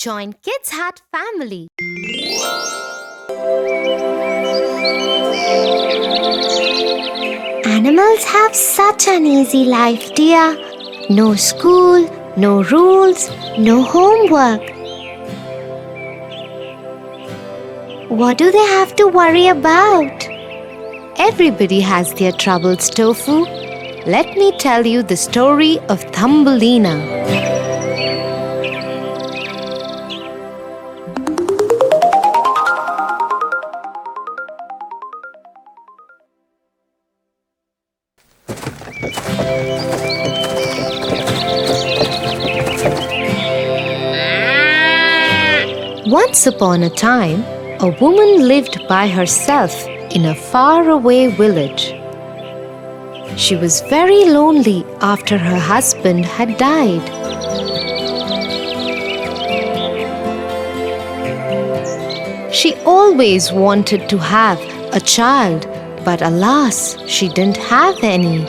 Join Kids Hat family. Animals have such an easy life, dear. No school, no rules, no homework. What do they have to worry about? Everybody has their troubles, Tofu. Let me tell you the story of Thumbelina. Once upon a time, a woman lived by herself in a faraway village. She was very lonely after her husband had died. She always wanted to have a child, but alas, she didn't have any.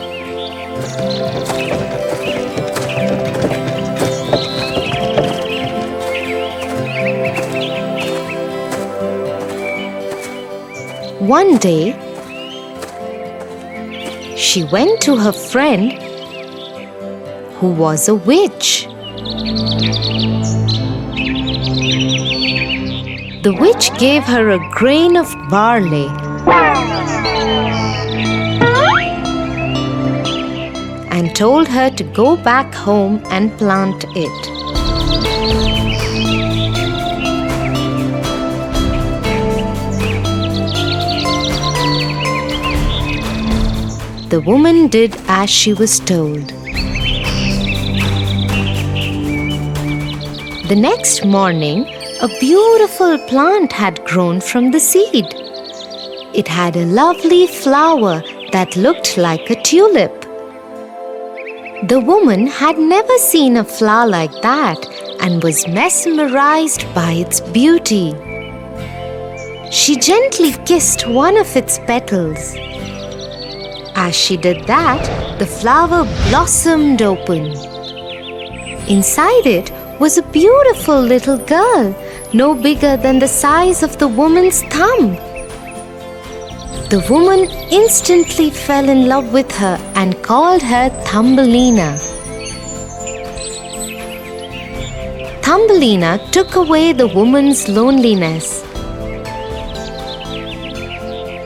One day, she went to her friend who was a witch. The witch gave her a grain of barley and told her to go back home and plant it. The woman did as she was told. The next morning, a beautiful plant had grown from the seed. It had a lovely flower that looked like a tulip. The woman had never seen a flower like that and was mesmerized by its beauty. She gently kissed one of its petals. As she did that, the flower blossomed open. Inside it was a beautiful little girl, no bigger than the size of the woman's thumb. The woman instantly fell in love with her and called her Thumbelina. Thumbelina took away the woman's loneliness.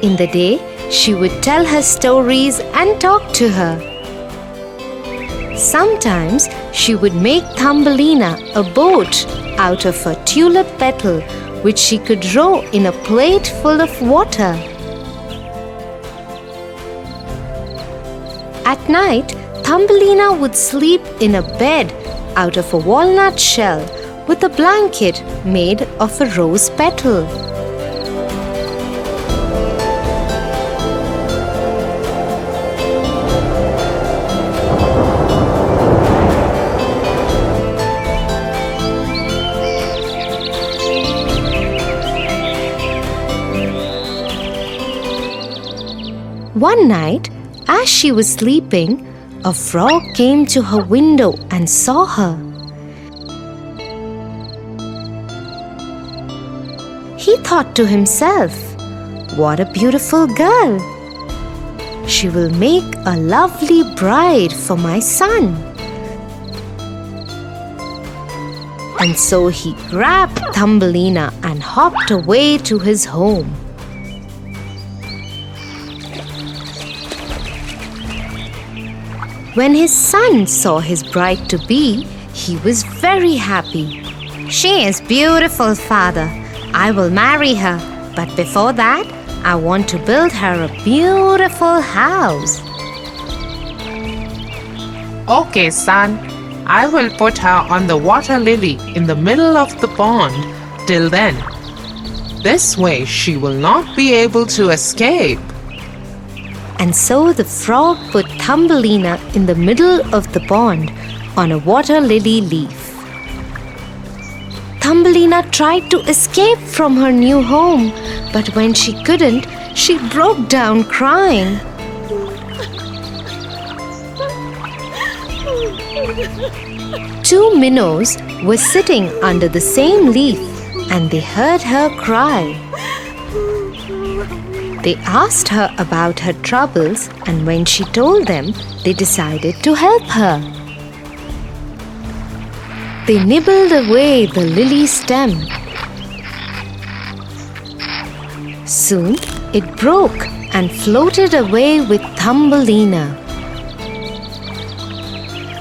In the day, she would tell her stories and talk to her. Sometimes she would make Thumbelina a boat out of a tulip petal which she could row in a plate full of water. At night, Thumbelina would sleep in a bed out of a walnut shell with a blanket made of a rose petal. One night, as she was sleeping, a frog came to her window and saw her. He thought to himself, "What a beautiful girl! She will make a lovely bride for my son." And so he grabbed Thumbelina and hopped away to his home. When his son saw his bride-to-be, he was very happy. "She is beautiful, father. I will marry her. But before that, I want to build her a beautiful house." Okay, son. I will put her on the water lily in the middle of the pond till then. This way she will not be able to escape. And so the frog put Thumbelina in the middle of the pond on a water lily leaf. Thumbelina tried to escape from her new home, but when she couldn't, she broke down crying. Two minnows were sitting under the same leaf and they heard her cry. They asked her about her troubles, and when she told them, they decided to help her. They nibbled away the lily stem. Soon it broke and floated away with Thumbelina.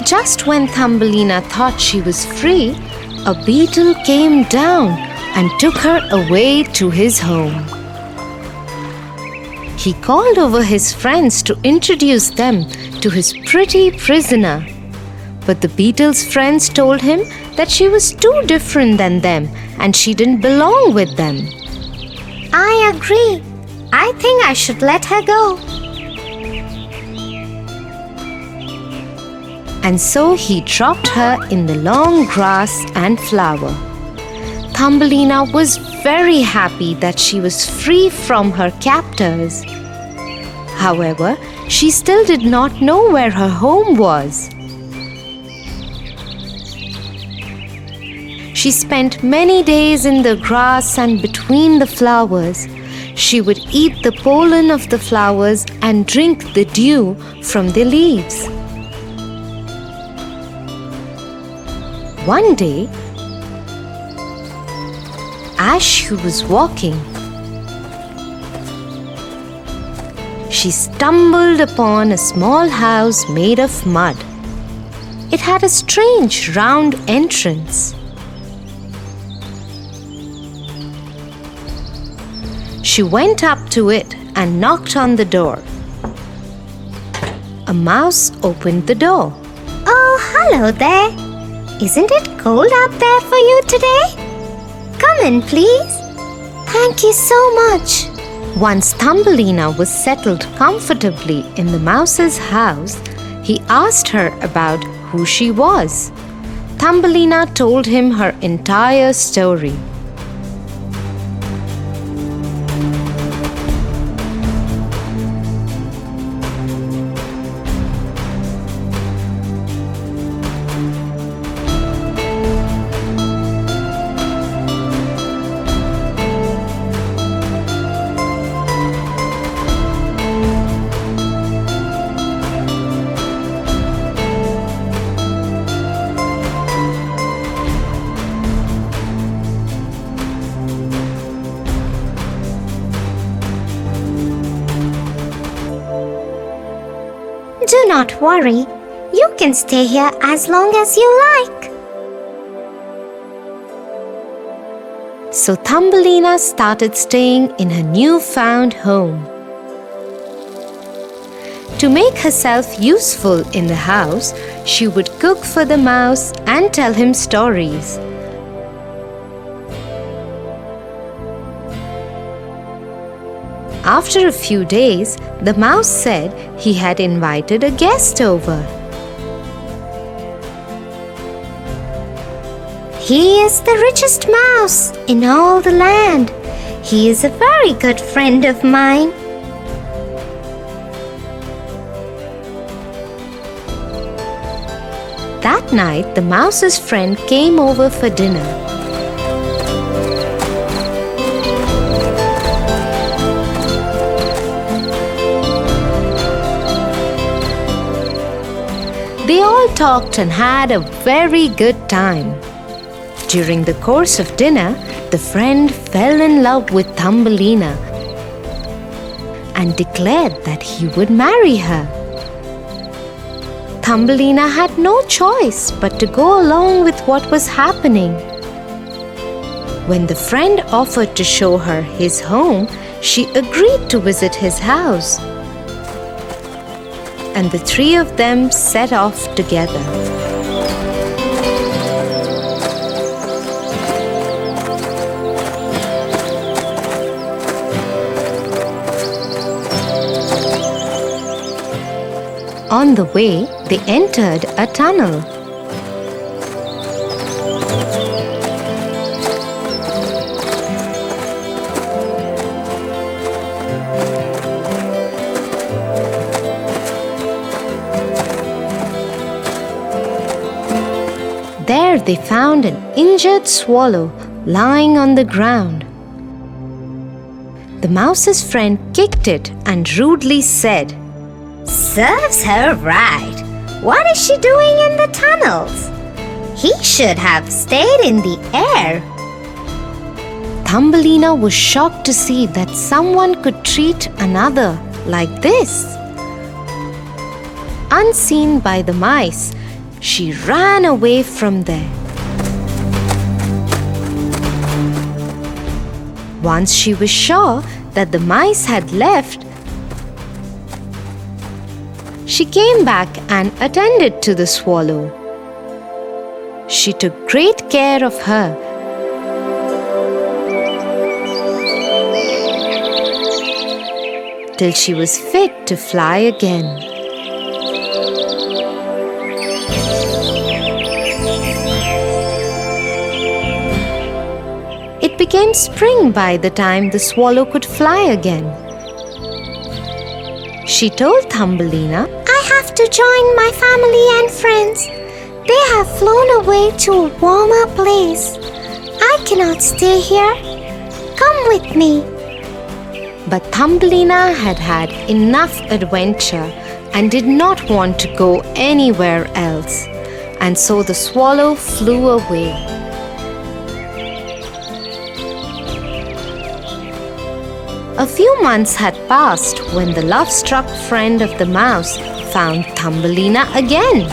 Just when Thumbelina thought she was free, a beetle came down and took her away to his home. He called over his friends to introduce them to his pretty prisoner. But the beetle's friends told him that she was too different than them and she didn't belong with them. I agree. I think I should let her go. And so he dropped her in the long grass and flower. Thumbelina was very happy that she was free from her captors. However, she still did not know where her home was. She spent many days in the grass and between the flowers. She would eat the pollen of the flowers and drink the dew from the leaves. One day, as she was walking, she stumbled upon a small house made of mud. It had a strange round entrance. She went up to it and knocked on the door. A mouse opened the door. Oh, hello there. Isn't it cold out there for you today? Come in, please. Thank you so much. Once Thumbelina was settled comfortably in the mouse's house, he asked her about who she was. Thumbelina told him her entire story. Do not worry. You can stay here as long as you like. So Thumbelina started staying in her newfound home. To make herself useful in the house, she would cook for the mouse and tell him stories. After a few days, the mouse said he had invited a guest over. He is the richest mouse in all the land. He is a very good friend of mine. That night, the mouse's friend came over for dinner. They all talked and had a very good time. During the course of dinner, the friend fell in love with Thumbelina and declared that he would marry her. Thumbelina had no choice but to go along with what was happening. When the friend offered to show her his home, she agreed to visit his house. And the three of them set off together. On the way, they entered a tunnel. There they found an injured swallow lying on the ground. The mouse's friend kicked it and rudely said, Serves her right. What is she doing in the tunnels? He should have stayed in the air. Thumbelina was shocked to see that someone could treat another like this. Unseen by the mice, she ran away from there. Once she was sure that the mice had left, she came back and attended to the swallow. She took great care of her. Till she was fit to fly again. It became spring by the time the swallow could fly again. She told Thumbelina, I have to join my family and friends. They have flown away to a warmer place. I cannot stay here. Come with me. But Thumbelina had had enough adventure and did not want to go anywhere else, and so the swallow flew away. A few months had passed when the love-struck friend of the mouse found Thumbelina again.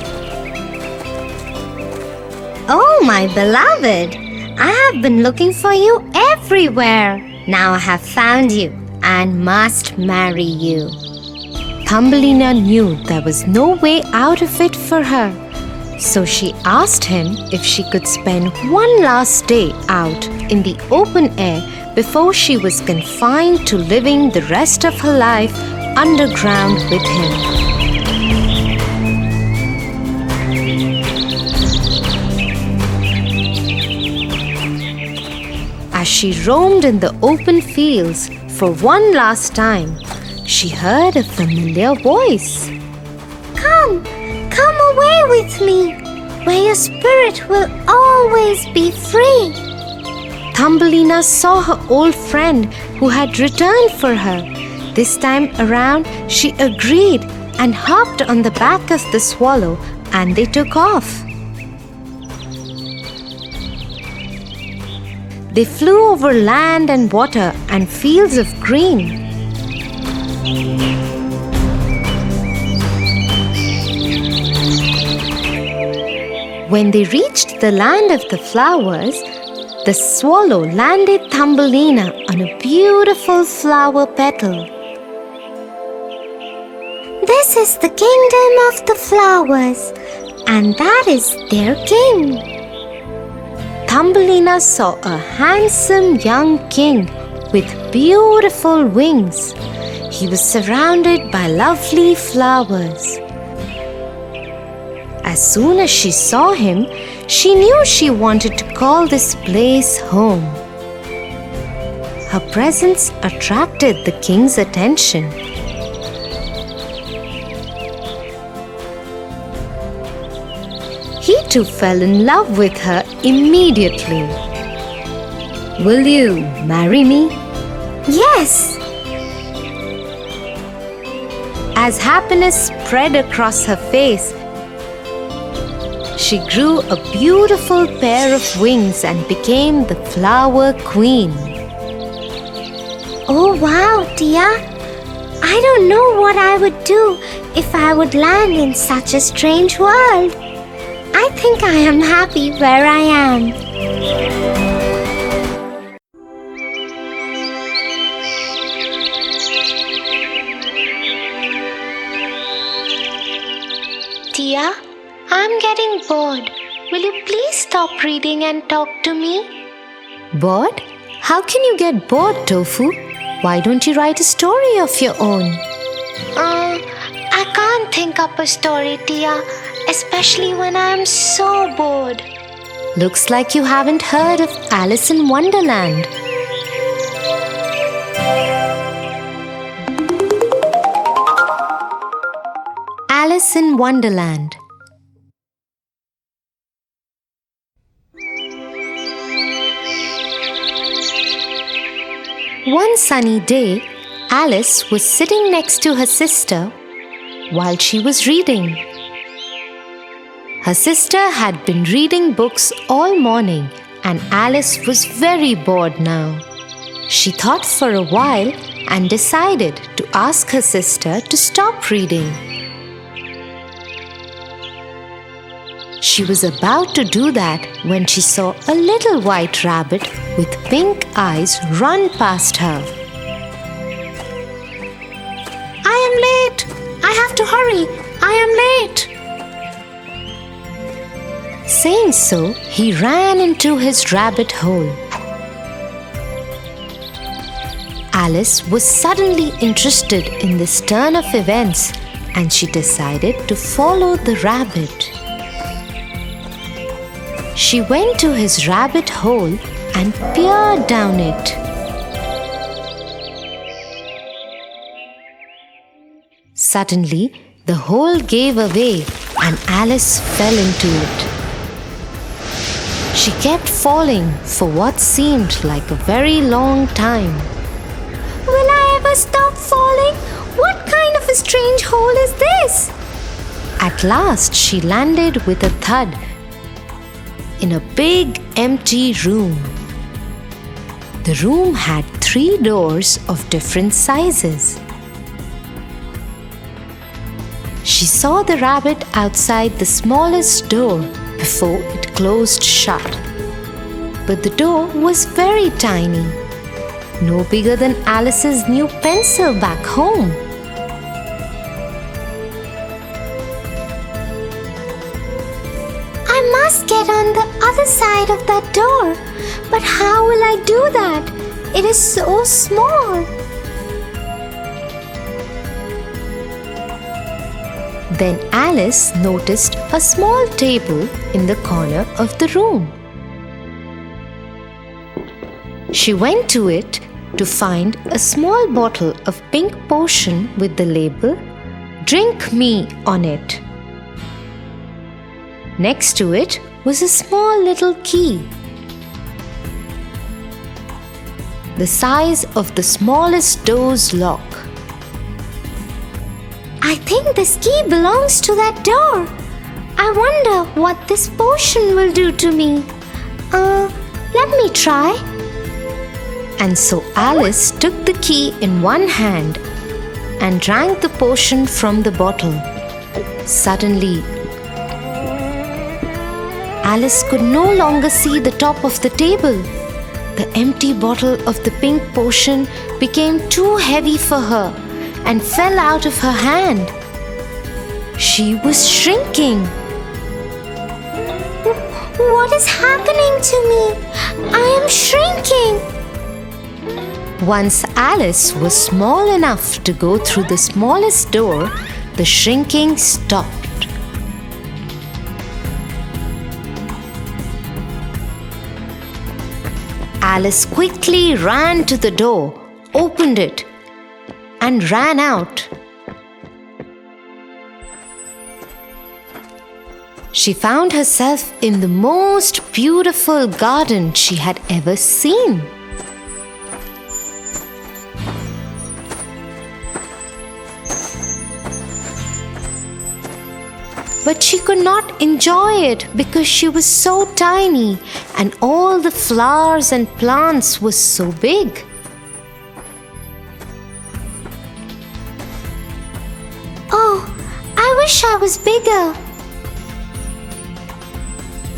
Oh, my beloved, I have been looking for you everywhere. Now I have found you and must marry you. Thumbelina knew there was no way out of it for her, so she asked him if she could spend one last day out in the open air before she was confined to living the rest of her life underground with him. As she roamed in the open fields for one last time, she heard a familiar voice. Come away with me, where your spirit will always be free. Thumbelina saw her old friend who had returned for her. This time around, she agreed and hopped on the back of the swallow, and they took off. They flew over land and water and fields of green. When they reached the land of the flowers, the swallow landed Thumbelina on a beautiful flower petal. This is the kingdom of the flowers, and that is their king. Thumbelina saw a handsome young king with beautiful wings. He was surrounded by lovely flowers. As soon as she saw him, she knew she wanted to call this place home. Her presence attracted the king's attention. He too fell in love with her immediately. Will you marry me? Yes. As happiness spread across her face, she grew a beautiful pair of wings and became the flower queen. Oh wow, Tia. I don't know what I would do if I would land in such a strange world. I think I am happy where I am. Tia, I'm getting bored. Will you please stop reading and talk to me? Bored? How can you get bored, Tofu? Why don't you write a story of your own? I can't think up a story, Tia, especially when I am so bored. Looks like you haven't heard of Alice in Wonderland. Alice in Wonderland. One sunny day, Alice was sitting next to her sister while she was reading. Her sister had been reading books all morning and Alice was very bored now. She thought for a while and decided to ask her sister to stop reading. She was about to do that when she saw a little white rabbit with pink eyes run past her. I am late! I have to hurry! I am late! Saying so, he ran into his rabbit hole. Alice was suddenly interested in this turn of events and she decided to follow the rabbit. She went to his rabbit hole and peered down it. Suddenly, the hole gave away and Alice fell into it. She kept falling for what seemed like a very long time. Will I ever stop falling? What kind of a strange hole is this? At last, she landed with a thud in a big empty room. The room had 3 doors of different sizes. She saw the rabbit outside the smallest door before it closed shut. But the door was very tiny, no bigger than Alice's new pencil back home. I must get on the other side of that door. But how will I do that? It is so small. Then Alice noticed a small table in the corner of the room. She went to it to find a small bottle of pink potion with the label "Drink Me" on it. Next to it was a small little key, the size of the smallest door's lock. I think this key belongs to that door. I wonder what this potion will do to me. Let me try. And so Alice took the key in one hand and drank the potion from the bottle. Suddenly, Alice could no longer see the top of the table. The empty bottle of the pink potion became too heavy for her and fell out of her hand. She was shrinking. What is happening to me? I am shrinking. Once Alice was small enough to go through the smallest door, the shrinking stopped. Alice quickly ran to the door, opened it, and ran out. She found herself in the most beautiful garden she had ever seen. But she could not enjoy it because she was so tiny and all the flowers and plants were so big. Oh, I wish I was bigger.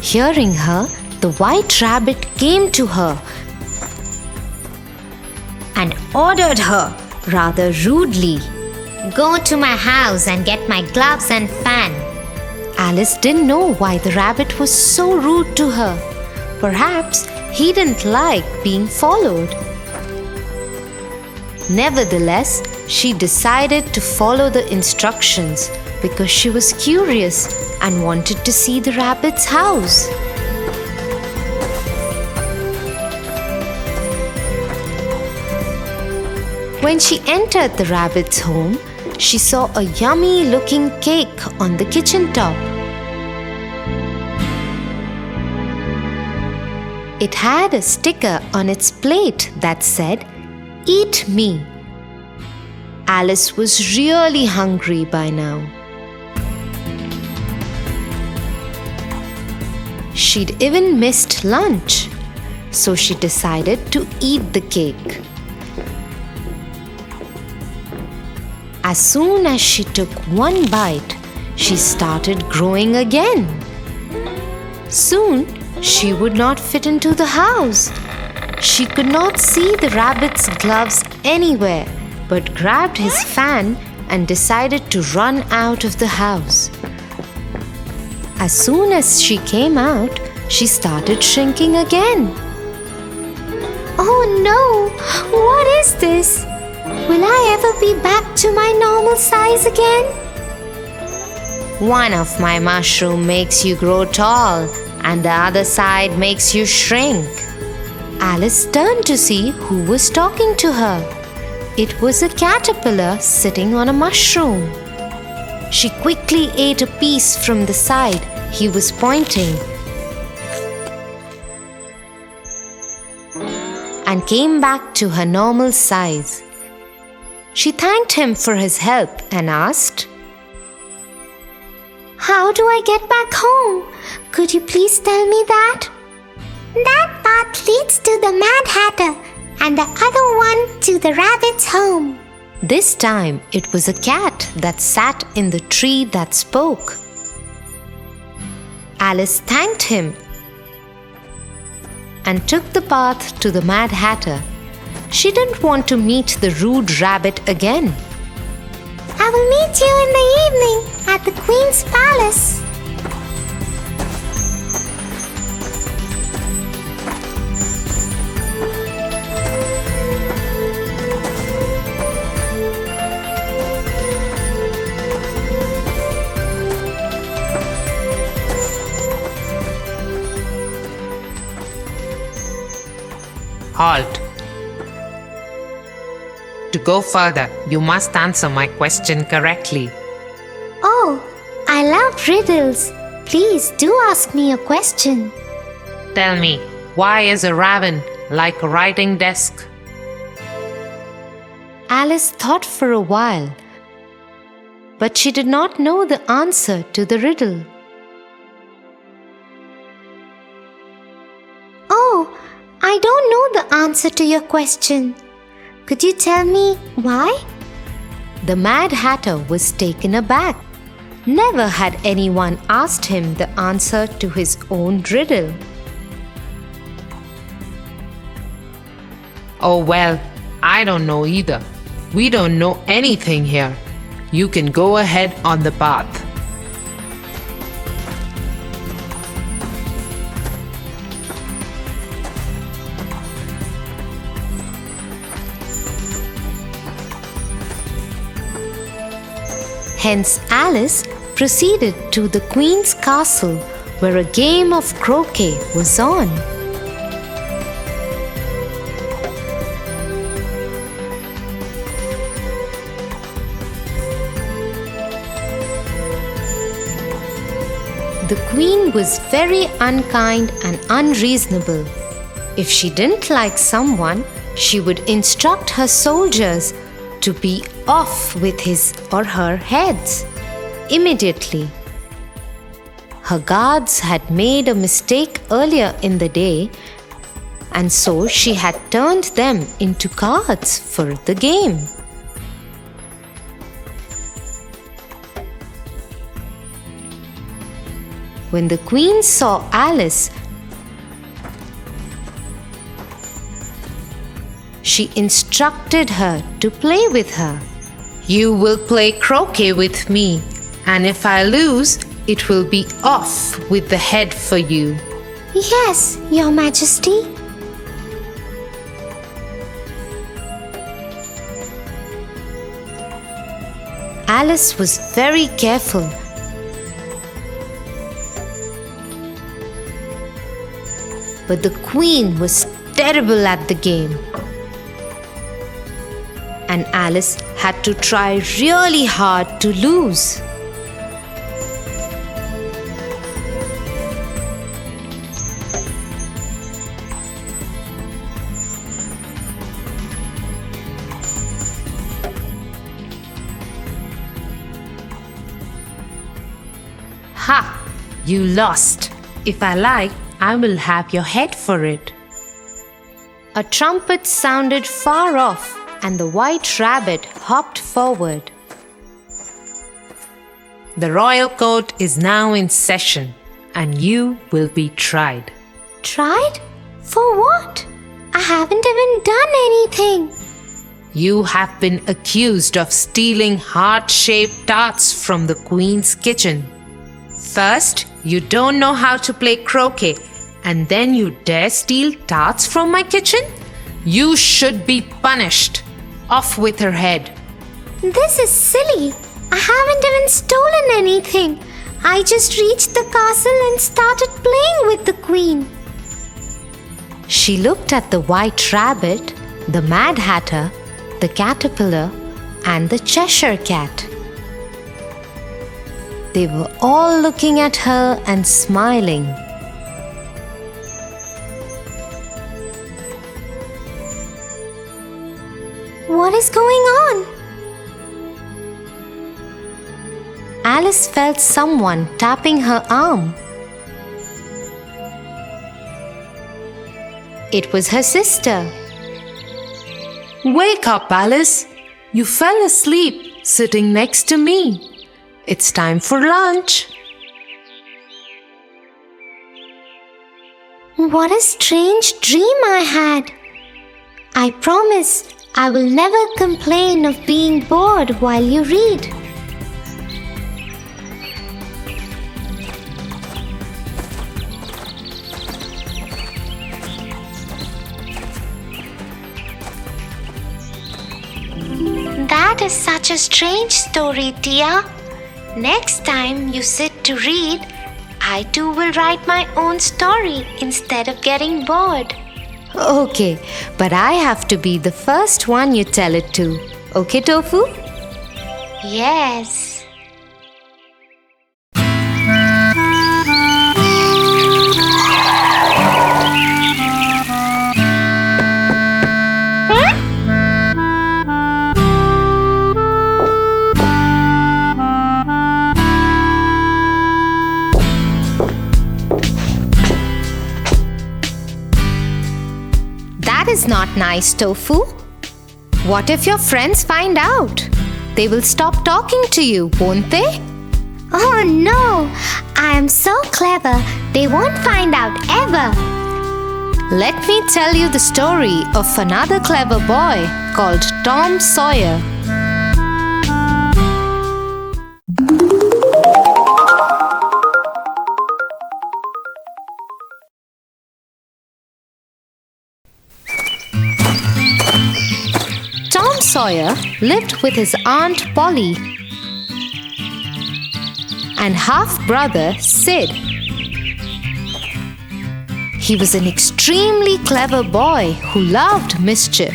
Hearing her, the white rabbit came to her and ordered her rather rudely, Go to my house and get my gloves and fan. Alice didn't know why the rabbit was so rude to her. Perhaps he didn't like being followed. Nevertheless, she decided to follow the instructions because she was curious and wanted to see the rabbit's house. When she entered the rabbit's home, she saw a yummy-looking cake on the kitchen top. It had a sticker on its plate that said, eat me. Alice was really hungry by now. She'd even missed lunch, so she decided to eat the cake. As soon as she took one bite, she started growing again. Soon, she would not fit into the house. She could not see the rabbit's gloves anywhere, but grabbed his fan and decided to run out of the house. As soon as she came out, she started shrinking again. Oh no! What is this? Will I ever be back to my normal size again? One of my mushrooms makes you grow tall, and the other side makes you shrink. Alice turned to see who was talking to her. It was a caterpillar sitting on a mushroom. She quickly ate a piece from the side he was pointing and came back to her normal size. She thanked him for his help and asked, How do I get back home? Could you please tell me that? That path leads to the Mad Hatter and the other one to the rabbit's home. This time it was a cat that sat in the tree that spoke. Alice thanked him and took the path to the Mad Hatter. She didn't want to meet the rude rabbit again. I will meet you in the evening at the Queen's palace. Halt. To go further, you must answer my question correctly. Oh, I love riddles. Please do ask me a question. Tell me, why is a raven like a writing desk? Alice thought for a while, but she did not know the answer to the riddle. Oh, I don't know the answer to your question. Could you tell me why? The Mad Hatter was taken aback. Never had anyone asked him the answer to his own riddle. Oh well, I don't know either. We don't know anything here. You can go ahead on the path. Hence Alice proceeded to the Queen's castle, where a game of croquet was on. The Queen was very unkind and unreasonable. If she didn't like someone, she would instruct her soldiers to be off with his or her heads immediately. Her guards had made a mistake earlier in the day, and so she had turned them into cards for the game. When the Queen saw Alice, she instructed her to play with her. You will play croquet with me, and if I lose, it will be off with the head for you. Yes, Your Majesty. Alice was very careful. But the Queen was terrible at the game, and Alice had to try really hard to lose. You lost. If I like, I will have your head for it. A trumpet sounded far off, and the white rabbit hopped forward. The royal court is now in session, and you will be tried. Tried? For what? I haven't even done anything. You have been accused of stealing heart-shaped tarts from the queen's kitchen. First, you don't know how to play croquet, and then you dare steal tarts from my kitchen? You should be punished. Off with her head. This is silly. I haven't even stolen anything. I just reached the castle and started playing with the queen. She looked at the white rabbit, the Mad Hatter, the caterpillar, and the Cheshire cat. They were all looking at her and smiling. What is going on? Alice felt someone tapping her arm. It was her sister. Wake up, Alice. You fell asleep sitting next to me. It's time for lunch. What a strange dream I had. I promise I will never complain of being bored while you read. That is such a strange story, Tia. Next time you sit to read, I too will write my own story instead of getting bored. Okay, but I have to be the first one you tell it to. Okay, Tofu? Yes. That is not nice, Tofu. What if your friends find out? They will stop talking to you, won't they? Oh no! I am so clever, they won't find out ever. Let me tell you the story of another clever boy called Tom Sawyer. Tom Sawyer lived with his Aunt Polly and half-brother Sid. He was an extremely clever boy who loved mischief.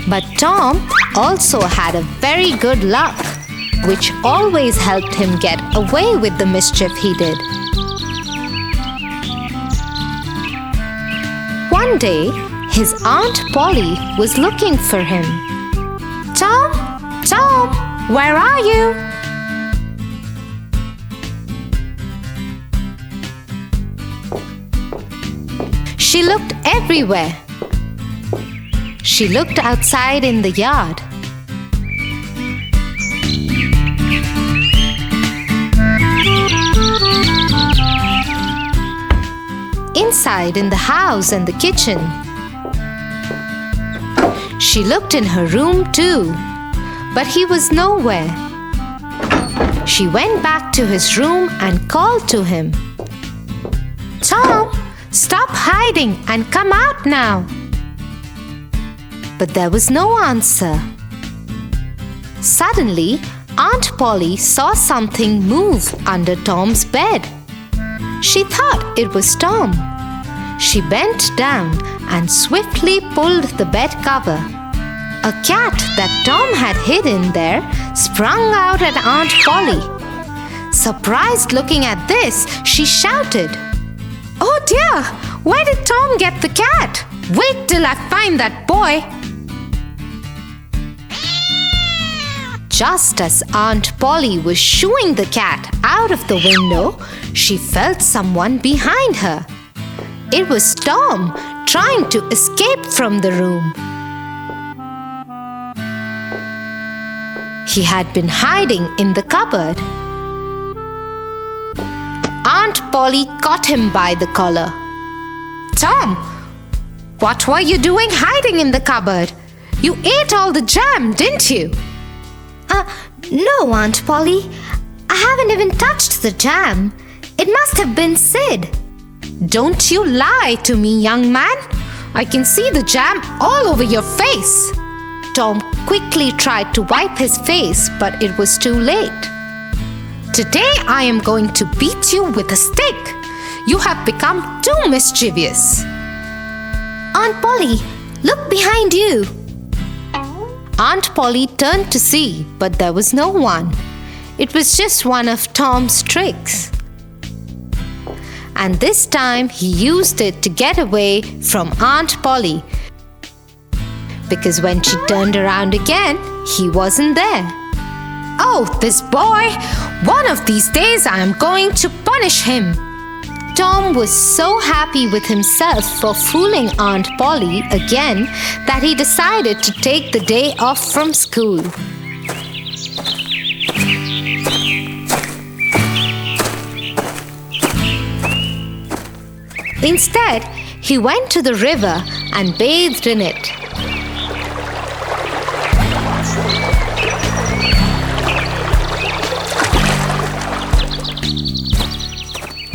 But Tom also had a very good luck, which always helped him get away with the mischief he did. One day, his Aunt Polly was looking for him. "Tom, Tom, where are you?" She looked everywhere. She looked outside in the yard. Inside in the house and the kitchen. She looked in her room too, but he was nowhere. She went back to his room and called to him. "Tom, stop hiding and come out now." But there was no answer. Suddenly, Aunt Polly saw something move under Tom's bed. She thought it was Tom. She bent down and swiftly pulled the bed cover. A cat that Tom had hidden there sprung out at Aunt Polly. Surprised looking at this, she shouted, "Oh dear, where did Tom get the cat? Wait till I find that boy." Just as Aunt Polly was shooing the cat out of the window, she felt someone behind her. It was Tom trying to escape from the room. He had been hiding in the cupboard. Aunt Polly caught him by the collar. "Tom, what were you doing hiding in the cupboard? You ate all the jam, didn't you?" No, Aunt Polly. I haven't even touched the jam. It must have been Sid. "Don't you lie to me, young man. I can see the jam all over your face." Tom quickly tried to wipe his face, but it was too late. "Today I am going to beat you with a stick. You have become too mischievous." Aunt Polly, look behind you. Aunt Polly turned to see, but there was no one. It was just one of Tom's tricks. And this time he used it to get away from Aunt Polly, because when she turned around again, he wasn't there. "Oh, this boy! One of these days I am going to punish him." Tom was so happy with himself for fooling Aunt Polly again that he decided to take the day off from school. Instead, he went to the river and bathed in it.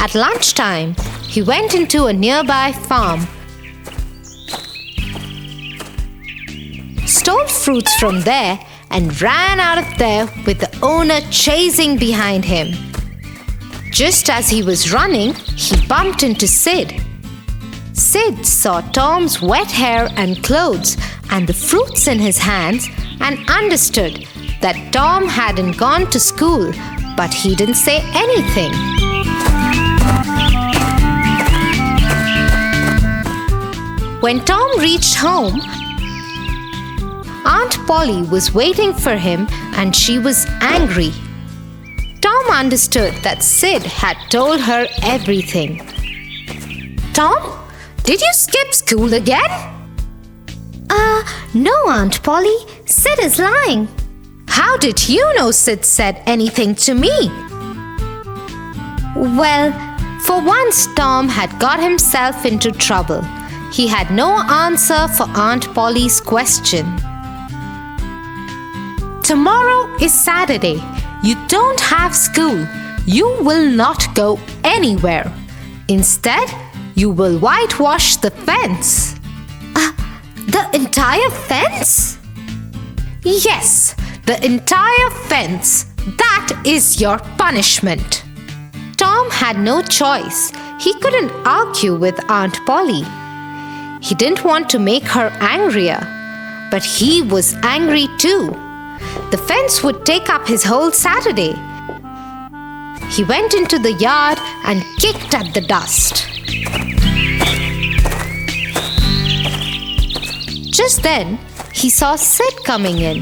At lunchtime, he went into a nearby farm, stole fruits from there, and ran out of there with the owner chasing behind him. Just as he was running, he bumped into Sid. Sid saw Tom's wet hair and clothes and the fruits in his hands and understood that Tom hadn't gone to school, but he didn't say anything. When Tom reached home, Aunt Polly was waiting for him and she was angry. Tom understood that Sid had told her everything. "Tom, did you skip school again?" No, Aunt Polly. Sid is lying. "How did you know Sid said anything to me?" Well, for once Tom had got himself into trouble. He had no answer for Aunt Polly's question. "Tomorrow is Saturday. You don't have school. You will not go anywhere. Instead, you will whitewash the fence." The entire fence? "Yes, the entire fence. That is your punishment." Tom had no choice. He couldn't argue with Aunt Polly. He didn't want to make her angrier, but he was angry too. The fence would take up his whole Saturday. He went into the yard and kicked at the dust. Just then, he saw Sid coming in.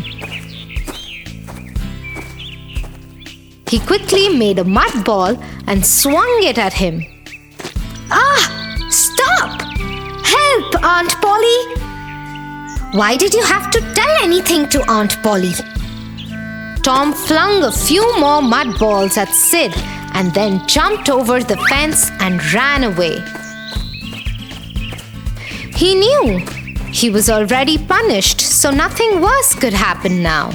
He quickly made a mud ball and swung it at him. "Ah! Stop! Help, Aunt Polly!" "Why did you have to tell anything to Aunt Polly?" Tom flung a few more mud balls at Sid and then jumped over the fence and ran away. He knew he was already punished, so nothing worse could happen now.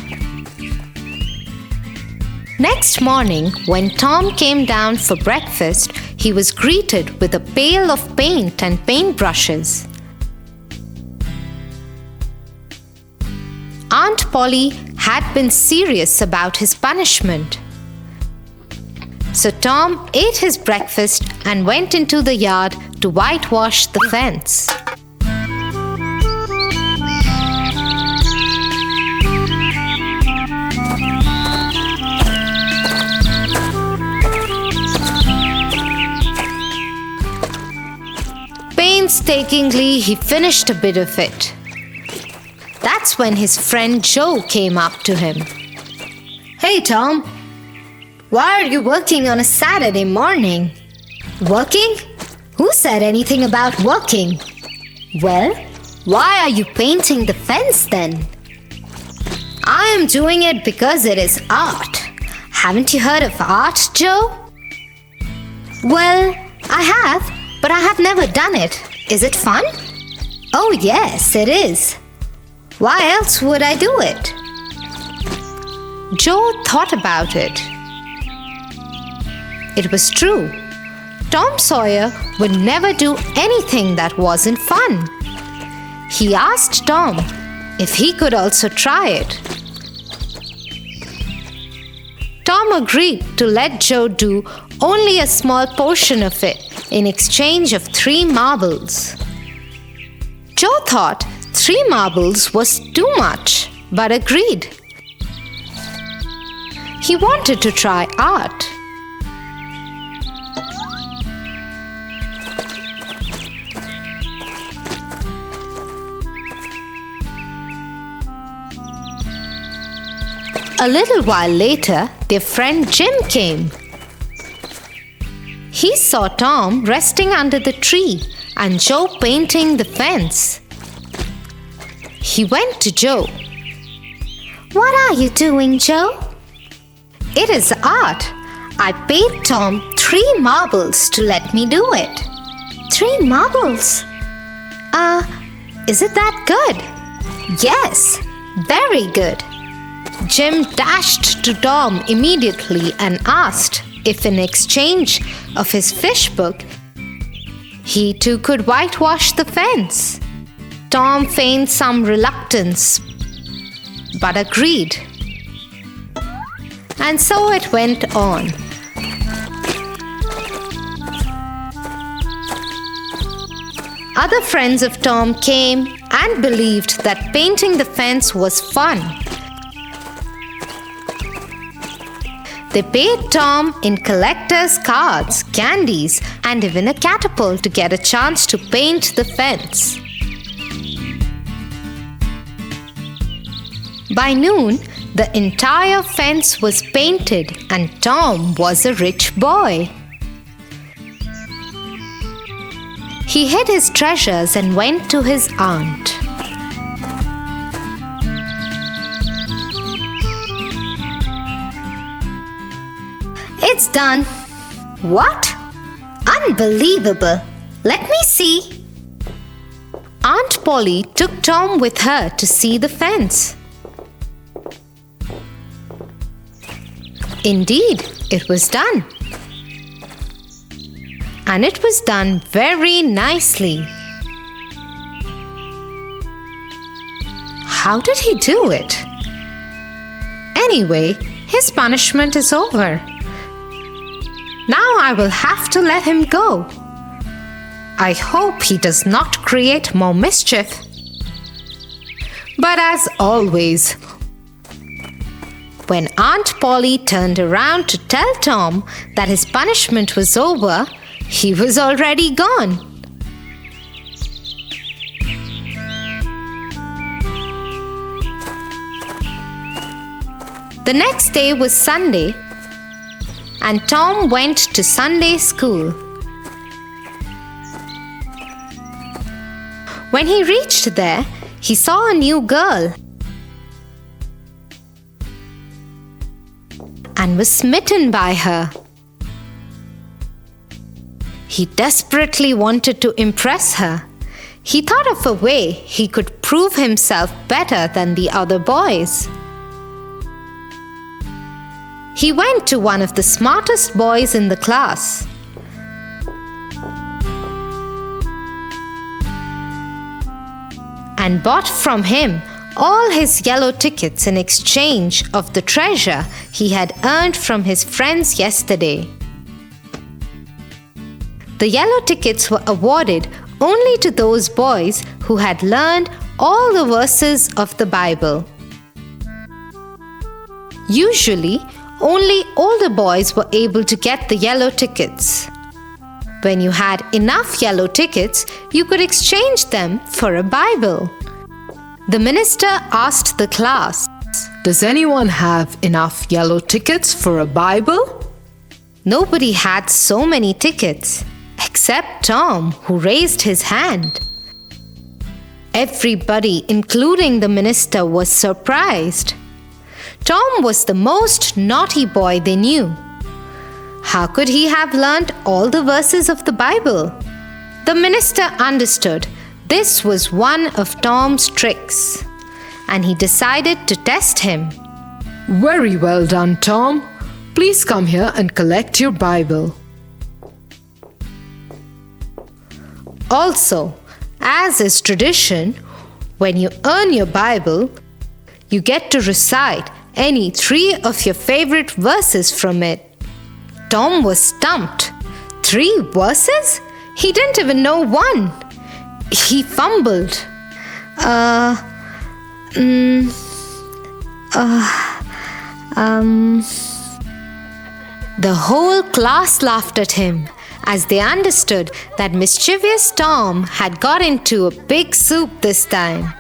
Next morning, when Tom came down for breakfast, he was greeted with a pail of paint and paintbrushes. Aunt Polly had been serious about his punishment. So Tom ate his breakfast and went into the yard to whitewash the fence. Painstakingly, he finished a bit of it. That's when his friend Joe came up to him. Hey, Tom. Why are you working on a Saturday morning? Working? Who said anything about working? Well, why are you painting the fence then? I am doing it because it is art. Haven't you heard of art, Joe? Well, I have, but I have never done it. Is it fun? Oh, yes, it is. Why else would I do it? Joe thought about it. It was true. Tom Sawyer would never do anything that wasn't fun. He asked Tom if he could also try it. Tom agreed to let Joe do only a small portion of it in exchange of 3 marbles. Joe thought 3 marbles was too much, but agreed. He wanted to try art. A little while later, their friend Jim came. He saw Tom resting under the tree and Joe painting the fence. He went to Joe. What are you doing, Joe? It is art. I paid Tom 3 marbles to let me do it. 3 marbles? Is it that good? Yes, very good. Jim dashed to Tom immediately and asked if in exchange of his fish book, he too could whitewash the fence. Tom feigned some reluctance, but agreed. And so it went on. Other friends of Tom came and believed that painting the fence was fun. They paid Tom in collector's cards, candies, and even a catapult to get a chance to paint the fence. By noon, the entire fence was painted and Tom was a rich boy. He hid his treasures and went to his aunt. It's done. What? Unbelievable. Let me see. Aunt Polly took Tom with her to see the fence. Indeed, it was done. And it was done very nicely. How did he do it? Anyway, his punishment is over. Now I will have to let him go. I hope he does not create more mischief. But as always, when Aunt Polly turned around to tell Tom that his punishment was over, he was already gone. The next day was Sunday, and Tom went to Sunday school. When he reached there, he saw a new girl and was smitten by her. He desperately wanted to impress her. He thought of a way he could prove himself better than the other boys. He went to one of the smartest boys in the class. And bought from him all his yellow tickets in exchange of the treasure he had earned from his friends yesterday. The yellow tickets were awarded only to those boys who had learned all the verses of the Bible. Usually, only older boys were able to get the yellow tickets. When you had enough yellow tickets, you could exchange them for a Bible. The minister asked the class, Does anyone have enough yellow tickets for a Bible? Nobody had so many tickets, except Tom, who raised his hand. Everybody, including the minister, was surprised. Tom was the most naughty boy they knew. How could he have learned all the verses of the Bible? The minister understood this was one of Tom's tricks, and he decided to test him. Very well done, Tom. Please come here and collect your Bible. Also, as is tradition, when you earn your Bible, you get to recite any 3 of your favorite verses from it. Tom was stumped. 3 verses? He didn't even know one. He fumbled. The whole class laughed at him as they understood that mischievous Tom had got into a big soup this time.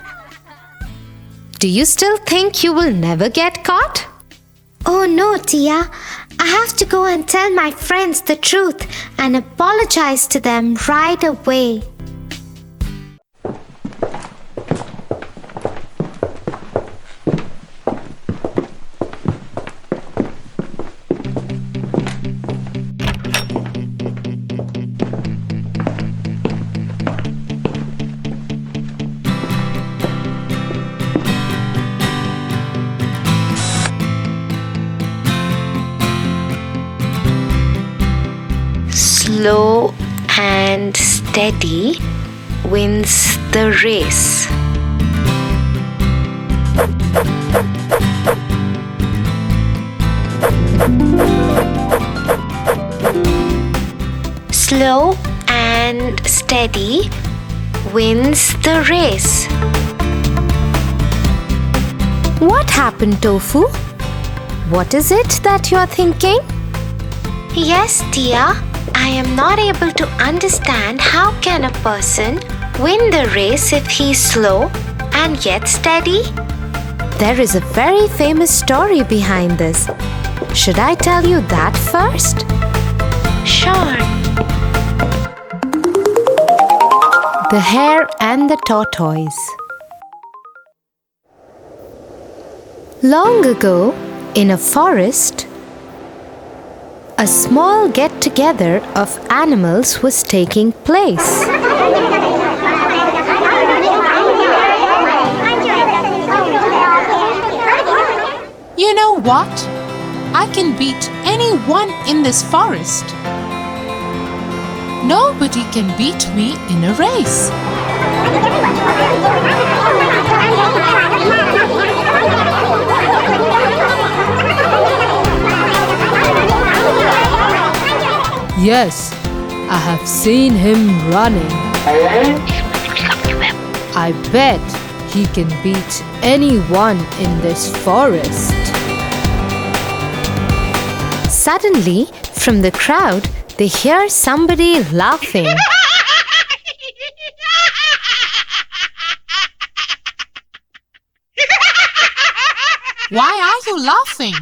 Do you still think you will never get caught? Oh no, Tia. I have to go and tell my friends the truth and apologize to them right away. Slow and steady wins the race. Slow and steady wins the race. What happened, Tofu? What is it that you're thinking? Yes, Tia. I am not able to understand how can a person win the race if he's slow and yet steady? There is a very famous story behind this. Should I tell you that first? Sure. The Hare and the Tortoise. Long ago, in a forest, a small get-together of animals was taking place. You know what? I can beat anyone in this forest. Nobody can beat me in a race. Yes, I have seen him running. I bet he can beat anyone in this forest. Suddenly, from the crowd, they hear somebody laughing. Why are you laughing?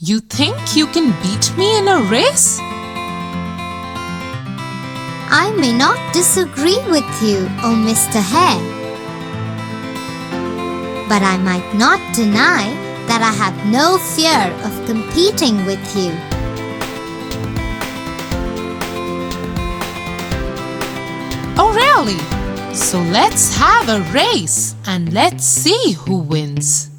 You think you can beat me in a race? I may not disagree with you, oh Mr. Hare. But I might not deny that I have no fear of competing with you. Oh really? So let's have a race and let's see who wins.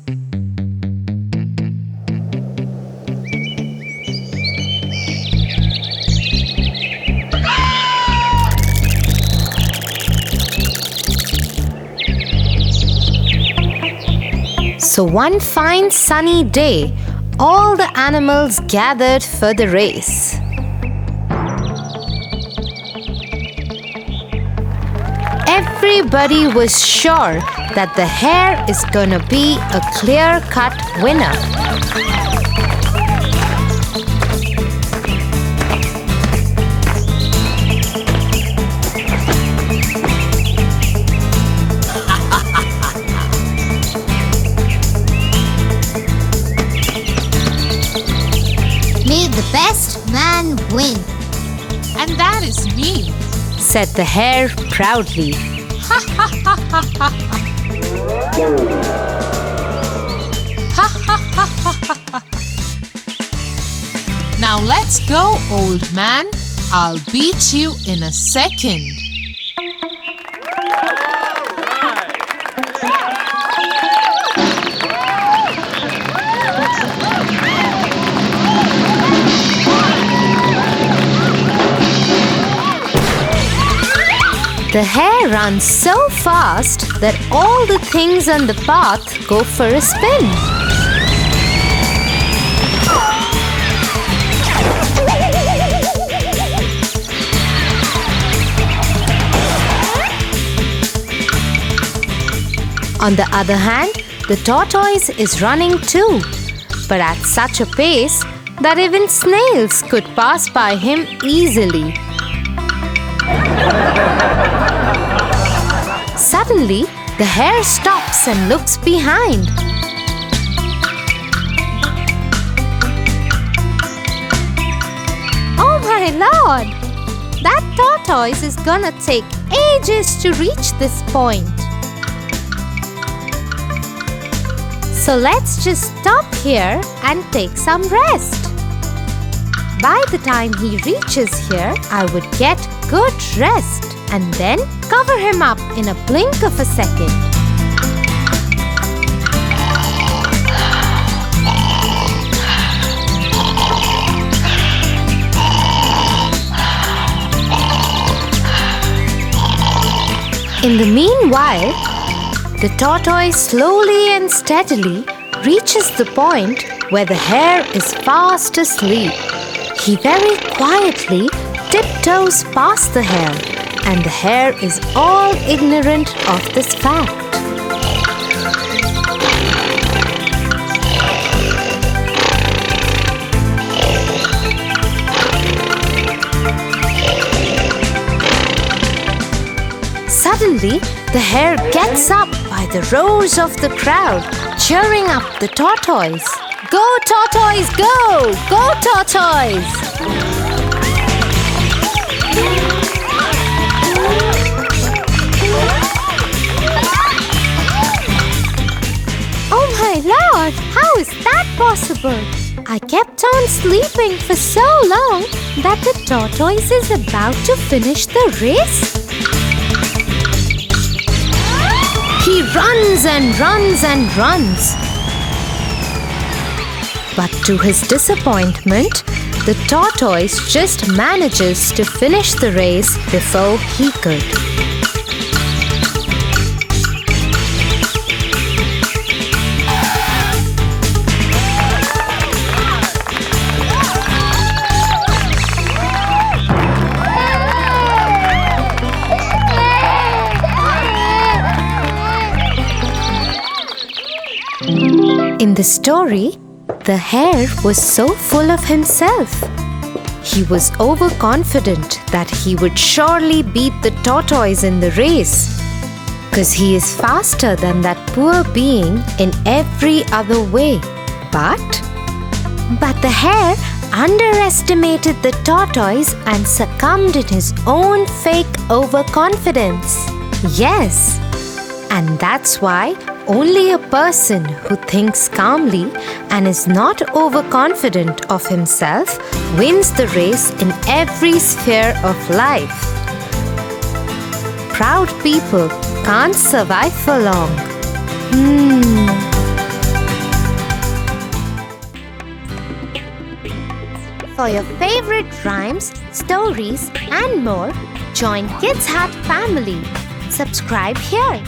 So one fine sunny day, all the animals gathered for the race. Everybody was sure that the hare is gonna be a clear-cut winner. And that is me, said the hare proudly. Now let's go, old man. I'll beat you in a second. The hare runs so fast that all the things on the path go for a spin. On the other hand, the tortoise is running too, but at such a pace that even snails could pass by him easily. Suddenly, the hare stops and looks behind. Oh my lord! That tortoise is gonna take ages to reach this point. So let's just stop here and take some rest. By the time he reaches here, I would get good rest and then cover him up in a blink of a second. In the meanwhile, the tortoise slowly and steadily reaches the point where the hare is fast asleep. He very quietly tiptoes past the hare, and the hare is all ignorant of this fact. Suddenly, the hare gets up by the roars of the crowd, cheering up the tortoise. Go, tortoise, go! Go, tortoise! Oh my lord! How is that possible? I kept on sleeping for so long that the tortoise is about to finish the race. He runs and runs and runs. But to his disappointment, the tortoise just manages to finish the race before he could. In the story, the hare was so full of himself. He was overconfident that he would surely beat the tortoise in the race, because he is faster than that poor being in every other way. But the hare underestimated the tortoise and succumbed in his own fake overconfidence. Yes, and that's why only a person who thinks calmly and is not overconfident of himself wins the race in every sphere of life. Proud people can't survive for long. For your favorite rhymes, stories, and more, join Kids Hut family. Subscribe here.